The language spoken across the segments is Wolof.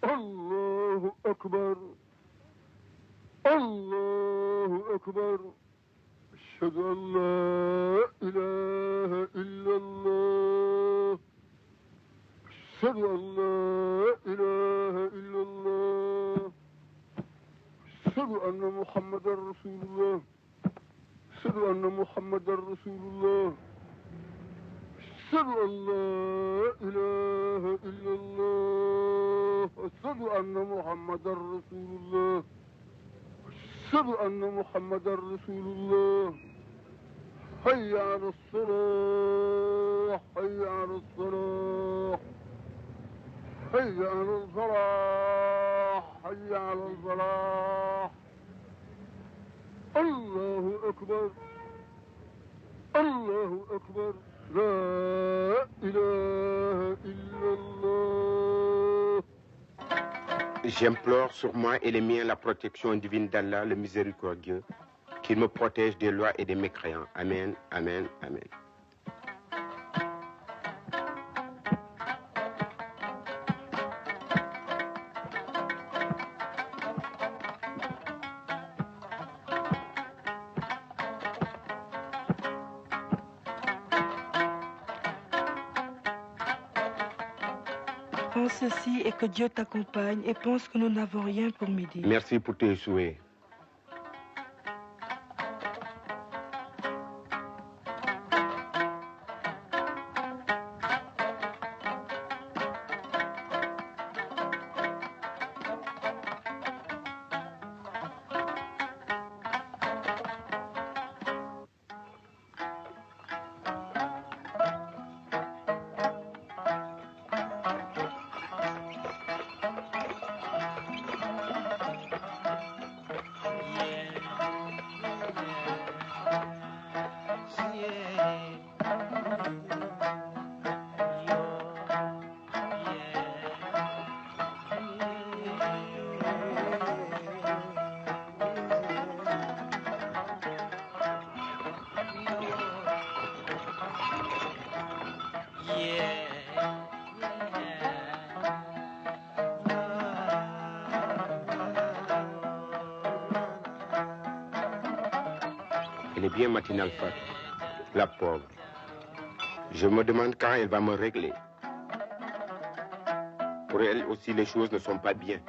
الله أكبر الله أكبر أشهد أن لا إله إلا الله أشهد أن لا إله إلا الله أشهد أن محمدا رسول الله أشهد أن محمدا رسول الله أشهد أن لا إله إلا الله أشهد أن محمدا رسول الله أشهد أن محمدا رسول الله حي على الصلاة حي على الصلاة حي على الفلاح حي على الفلاح الله أكبر الله أكبر لا إله إلا الله. J'implore sur moi et les miens la protection divine d'Allah, le miséricordieux, qu'il me protège des lois et des mécréants. Amen, amen, amen. Pense ceci et que Dieu t'accompagne et pense que nous n'avons rien pour midi. Merci pour tes souhaits. Elle est bien matinale, Fatou, la pauvre. Je me demande quand elle va me régler. Pour elle aussi, les choses ne sont pas bien.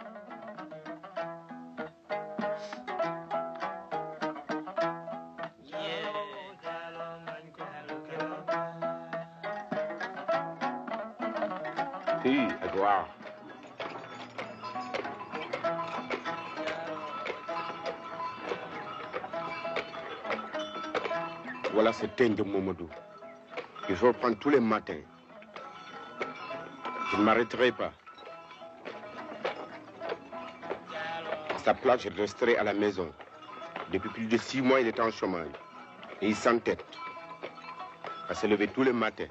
Si, Edouard. Voilà ce teint de Momodou. Il faut prendre tous les matins. Je ne m'arrêterai pas. À sa place, je resterai à la maison. Depuis plus de 6 mois, il est en chômage. Et il s'entête à se lever tous les matins.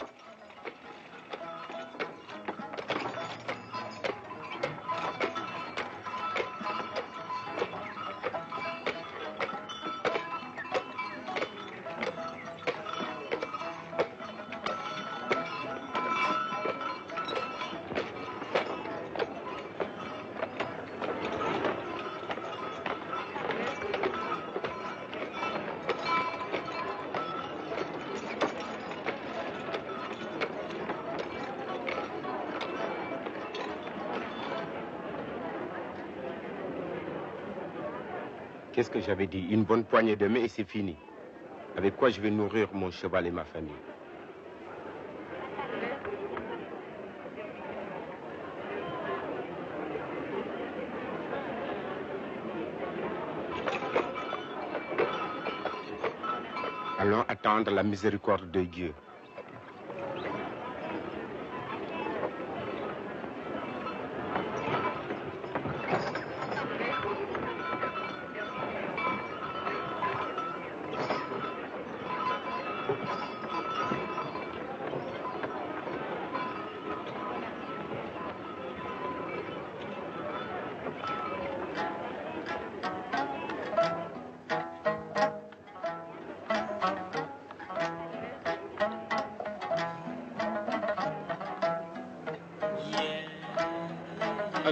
Qu'est-ce que j'avais dit? Une bonne poignée de main et c'est fini. Avec quoi je vais nourrir mon cheval et ma famille? Allons attendre la miséricorde de Dieu.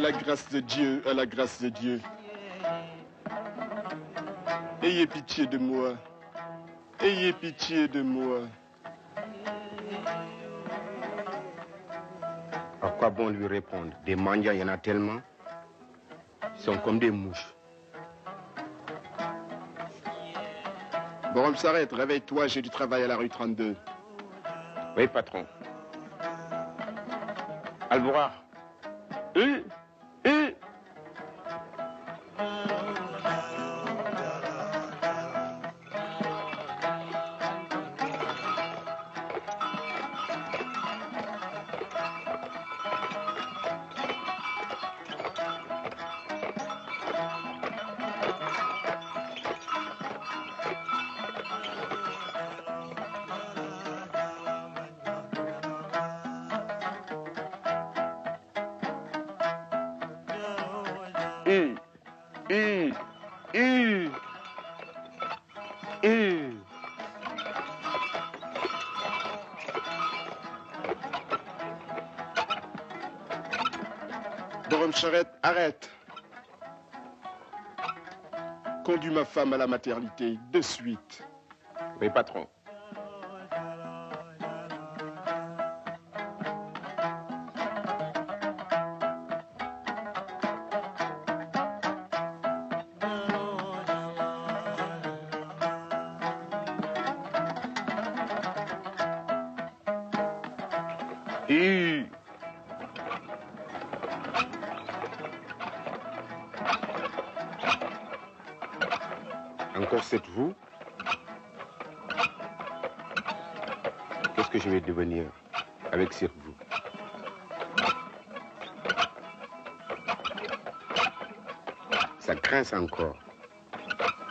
la grâce de Dieu, à la grâce de Dieu. Ayez pitié de moi. Ayez pitié de moi. À quoi bon lui répondre? Des mendiants, il y en a tellement. Ils sont comme des mouches. Borom s'arrête, réveille-toi, j'ai du travail à la rue 32. Oui, patron. Alboura. Borom s'arrête, arrête. Conduis ma femme à la maternité, de suite. Oui, patron. Encore cette vous? Qu'est-ce que je vais devenir avec cette vous? Ça grince encore.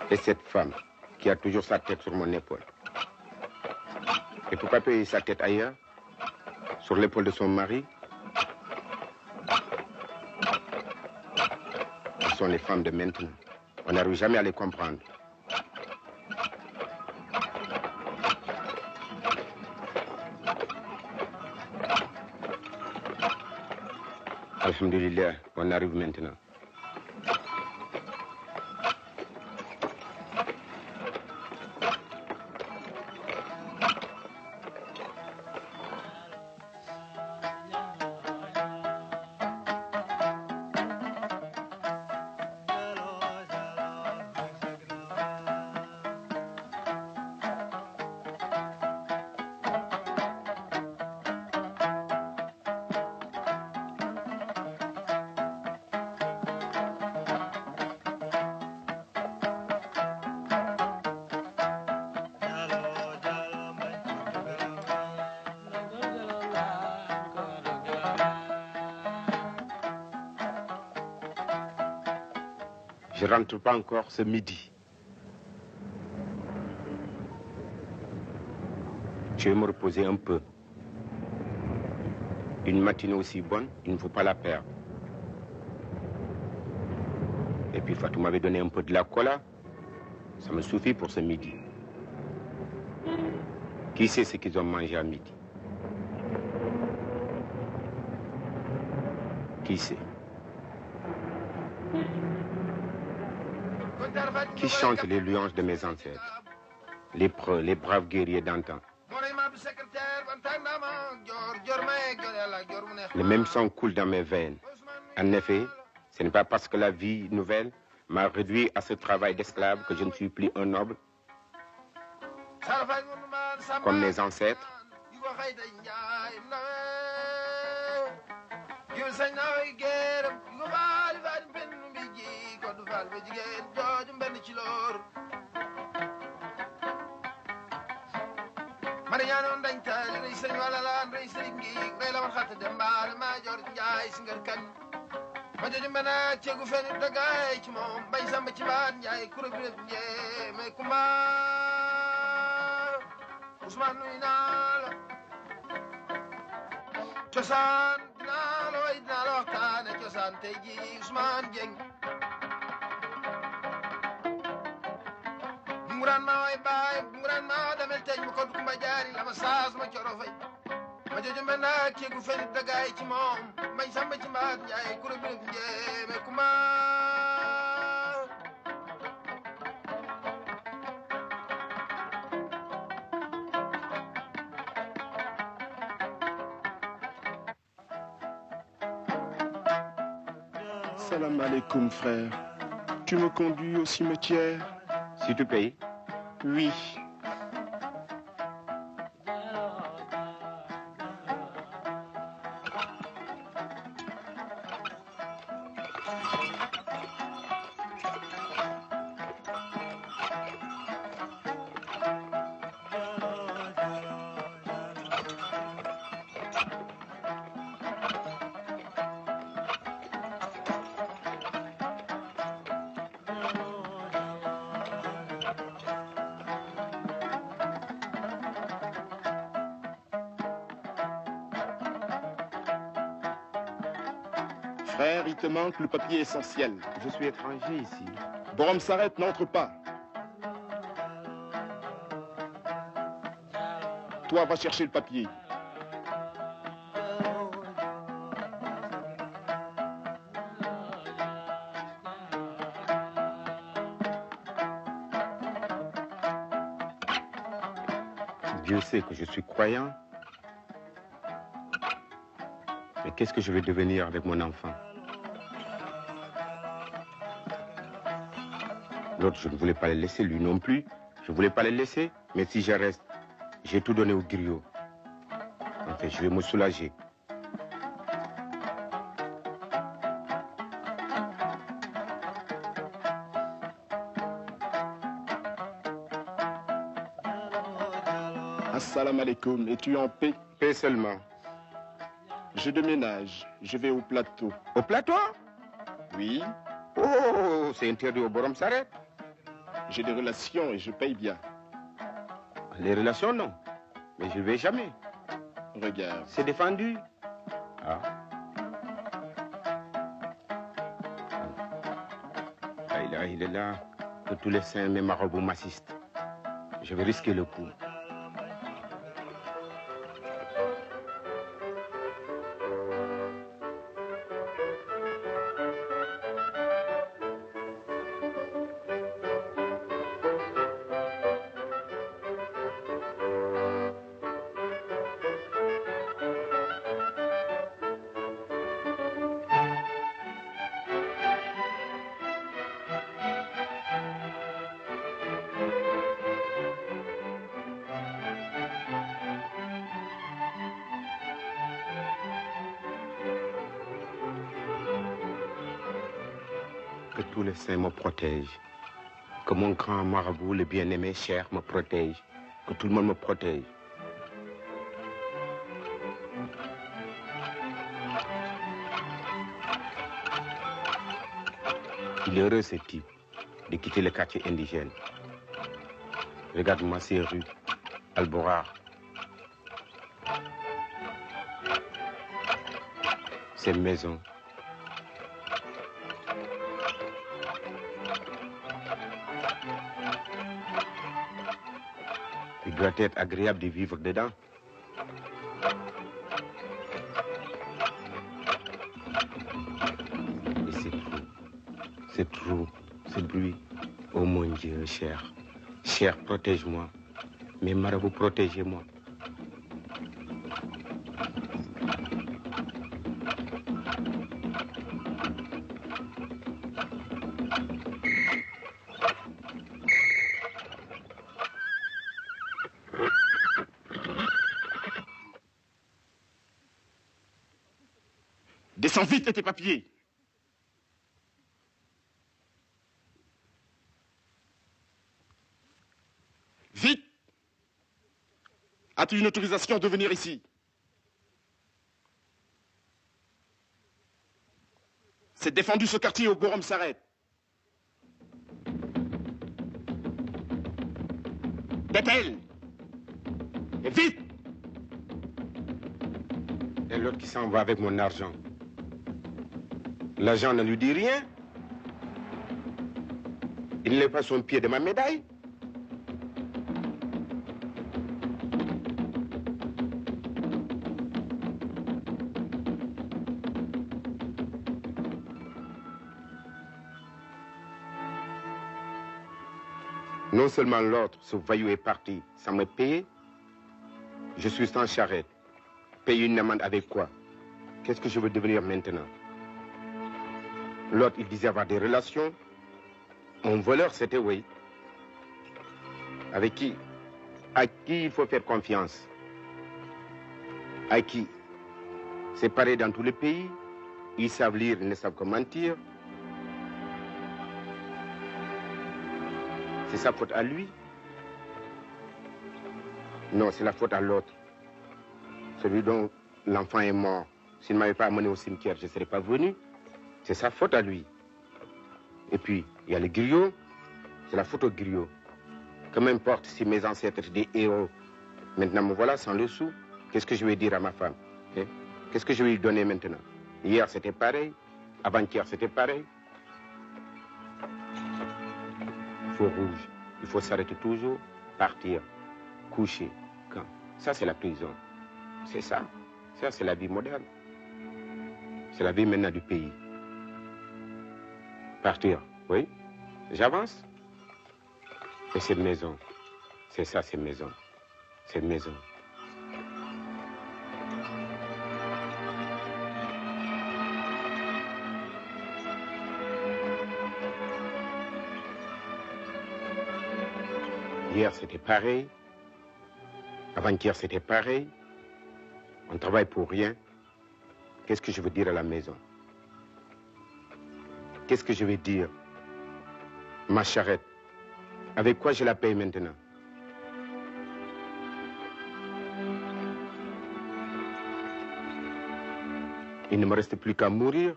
Et cette femme qui a toujours sa tête sur mon épaule. Et pourquoi payer sa tête ailleurs? Sur l'épaule de son mari? Ce sont les femmes de maintenant. On n'arrive jamais à les comprendre. Alhamdulillah, on arrive maintenant. Je ne rentre pas encore ce midi. Je vais me reposer un peu. Une matinée aussi bonne, il ne faut pas la perdre. Et puis Fatou m'avait donné un peu de la cola. Ça me suffit pour ce midi. Qui sait ce qu'ils ont mangé à midi? Qui sait? Qui chante les louanges de mes ancêtres? Les preux, les braves guerriers d'antan. Le même sang coule dans mes veines. En effet, ce n'est pas parce que la vie nouvelle m'a réduit à ce travail d'esclave que je ne suis plus un noble, comme mes ancêtres. Mariano Dantal, Racing Valalan, Racing Geek, Rayla Hata Dembal, Major Jai, Singer Kan. Majamana, Chegufen, the guy, Chimon, by some Chiman, Jai, Kurubin, Mekuma, Usman Nuinal, Chosan, Nalo, Nalo, Tan, Chosan, Teji, Usman Jeng. Grandma, I buy, grandma, the melted Mukot Kumajari, Lamasas, Macharofay. ma jojo mena kegu feni dagay ci moom may samba ci mbaat njaay kuro birim njéeme kuma Salam alaikum, frère. Tu me conduis au cimetière? Si tu payes. Oui. Frère, il te manque le papier essentiel. Je suis étranger ici. Borom s'arrête, n'entre pas. Toi, va chercher le papier. Dieu sait que je suis croyant. Mais qu'est-ce que je vais devenir avec mon enfant? L'autre, je ne voulais pas le laisser, lui non plus. Je ne voulais pas le laisser, mais si je reste, j'ai tout donné au griot. En fait, je vais me soulager. Assalamu alaikum, es-tu en paix? Paix seulement. Je déménage, je vais au plateau. Au plateau? Oui, Oh, c'est interdit au Borom Saret. j'ai des relations et je paye bien. Les relations, non. Mais je ne vais jamais. Regarde. C'est défendu. Ah. Ah, il est là. Que tous les saints, mes marabouts m'assistent. Je vais risquer le coup. Que tous les saints me protègent. Que mon grand marabout, le bien-aimé cher, me protège. Que tout le monde me protège. Il est heureux, ce type, de quitter le quartier indigène. Regarde-moi ces rues, Alborar. Ces maisons. Il doit être agréable de vivre dedans. Et c'est trop. C'est trop. Ce bruit. Oh mon Dieu, cher. Cher, protège-moi. Mes marabouts, protégez-moi. Descends vite et tes papiers. Vite. As-tu une autorisation de venir ici? C'est défendu ce quartier au Borom Saret. Dételle. Et vite. Et l'autre qui s'en va avec mon argent. L'argent ne lui dit rien. Il n'est pas son pied de ma médaille. Non seulement l'autre, ce voyou est parti sans me payer, je suis sans charrette. Payer une amende avec quoi? Qu'est-ce que je veux devenir maintenant? L'autre, il disait avoir des relations. Mon voleur, c'était oui. Avec qui? À qui il faut faire confiance? À qui? C'est pareil dans tous les pays. Ils savent lire, ils ne savent que mentir. C'est sa faute à lui? Non, c'est la faute à l'autre. Celui dont l'enfant est mort. S'il ne m'avait pas amené au cimetière, je ne serais pas venu. C'est sa faute à lui. Et puis, il y a les griots. C'est la faute aux griots. Que m'importe si mes ancêtres étaient des héros. Maintenant, me voilà sans le sou. Qu'est-ce que je vais dire à ma femme? Hein? Qu'est-ce que je vais lui donner maintenant? Hier, c'était pareil. Avant-hier, c'était pareil. Feu rouge. Il faut s'arrêter toujours, partir, coucher. Quand? Ça, c'est la prison. C'est ça. Ça, c'est la vie moderne. C'est la vie maintenant du pays. Partir, oui. J'avance. Et cette maison, c'est ça, cette maison. Cette maison. Hier, c'était pareil. Avant-hier, c'était pareil. On travaille pour rien. Qu'est-ce que je veux dire à la maison? Qu'est-ce que je vais dire? Ma charrette, avec quoi je la paye maintenant? Il ne me reste plus qu'à mourir.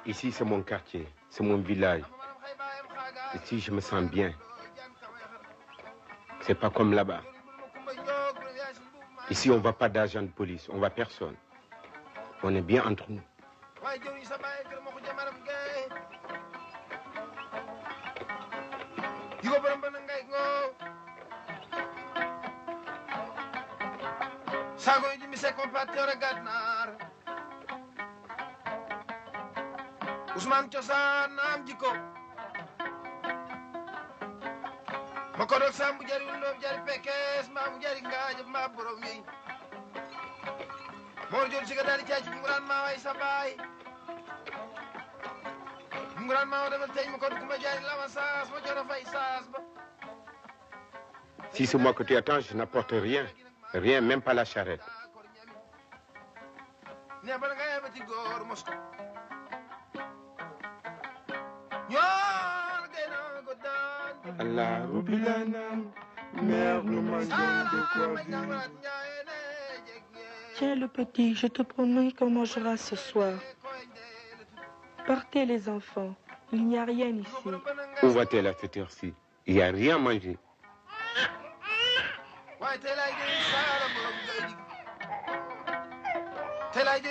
Ici, c'est mon quartier, c'est mon village. Ici, je me sens bien. C'est pas comme là-bas. Ici, on ne va pas d'agent de police, on ne va personne. On est bien entre nous. Ousmane Cosaan naam jikko ma ko doon sàmm jari wuloob jari pekes maa mu jari ngaaja maa borom yi moo jor siga daal di caaci nguraan maa way sa baay nguraan maa wa defal teñ ma ko dukuma jari lama saas ma joro fay saas ba. Si c'est moi que tu attends, je n'apporte rien. Rien, même pas la charrette. ne bala nga yebati góor mos ko Allah Rubilanam, mère nous mangeons de quoi vivre. Tiens le petit, je te promets qu'on mangera ce soir. Partez les enfants, il n'y a rien ici. Où va-t-elle à cette heure-ci? Il n'y a rien à manger. Tell I do